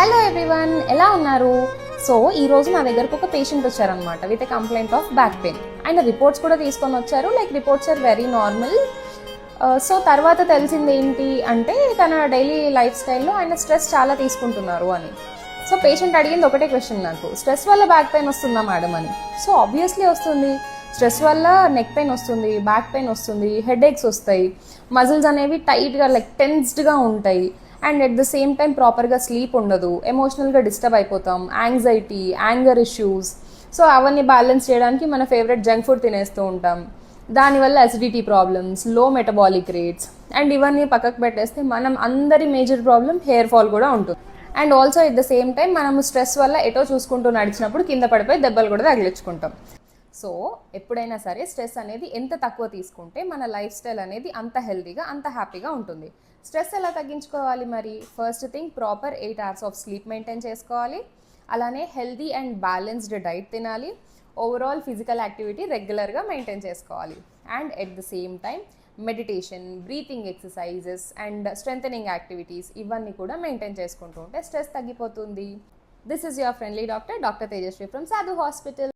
Hello everyone, ఎలా ఉన్నారు? So ఈరోజు నా దగ్గరకు ఒక పేషెంట్ వచ్చారనమాట with a complaint of back pain. ఆయన రిపోర్ట్స్ కూడా తీసుకొని వచ్చారు. Reports are very normal. So తర్వాత తెలిసింది ఏంటి అంటే తన డైలీ లైఫ్ స్టైల్లో ఆయన స్ట్రెస్ చాలా తీసుకుంటున్నారు అని. సో పేషెంట్ అడిగింది ఒకటే క్వశ్చన్ నాకు, స్ట్రెస్ వల్ల బ్యాక్ పెయిన్ వస్తుందా మేడం అని. సో ఆబ్వియస్లీ వస్తుంది. స్ట్రెస్ వల్ల నెక్ పెయిన్ వస్తుంది, బ్యాక్ పెయిన్ వస్తుంది, హెడ్ ఏక్స్ వస్తాయి, మజిల్స్ అనేవి టైట్గా టెన్స్డ్గా ఉంటాయి, and at the same time ప్రాపర్గా స్లీప్ ఉండదు, ఎమోషనల్గా డిస్టర్బ్ అయిపోతాం, యాంగ్జైటీ, యాంగర్ ఇష్యూస్. సో అవన్నీ బ్యాలెన్స్ చేయడానికి మన ఫేవరెట్ జంక్ ఫుడ్ తినేస్తూ ఉంటాం. దానివల్ల అసిడిటీ ప్రాబ్లమ్స్, లో మెటబాలిక్ రేట్స్, అండ్ ఇవన్నీ పక్కకు పెట్టేస్తే మనం అందరి మేజర్ ప్రాబ్లం హెయిర్ ఫాల్ కూడా ఉంటుంది. And also at the same time మనము స్ట్రెస్ వల్ల ఎటో చూసుకుంటూ నడిచినప్పుడు కింద పడిపోయి దెబ్బలు కూడా తగిలించుకుంటాం. సో ఎప్పుడైనా సరే స్ట్రెస్ అనేది ఎంత తక్కువ తీసుకుంటే మన లైఫ్ స్టైల్ అనేది అంత హెల్తీగా, అంత హ్యాపీగా ఉంటుంది. స్ట్రెస్ ఎలా తగ్గించుకోవాలి మరి? First thing, proper 8 hours of sleep maintain చేసుకోవాలి. అలానే హెల్తీ అండ్ బ్యాలెన్స్డ్ డైట్ తినాలి. ఓవరాల్ ఫిజికల్ యాక్టివిటీ రెగ్యులర్గా మెయింటైన్ చేసుకోవాలి. And at the same time meditation, breathing exercises and strengthening activities ఇవన్నీ కూడా మెయింటైన్ చేసుకుంటూ ఉంటే స్ట్రెస్ తగ్గిపోతుంది. This is your friendly doctor, doctor Tejaswi from Sadhu hospital.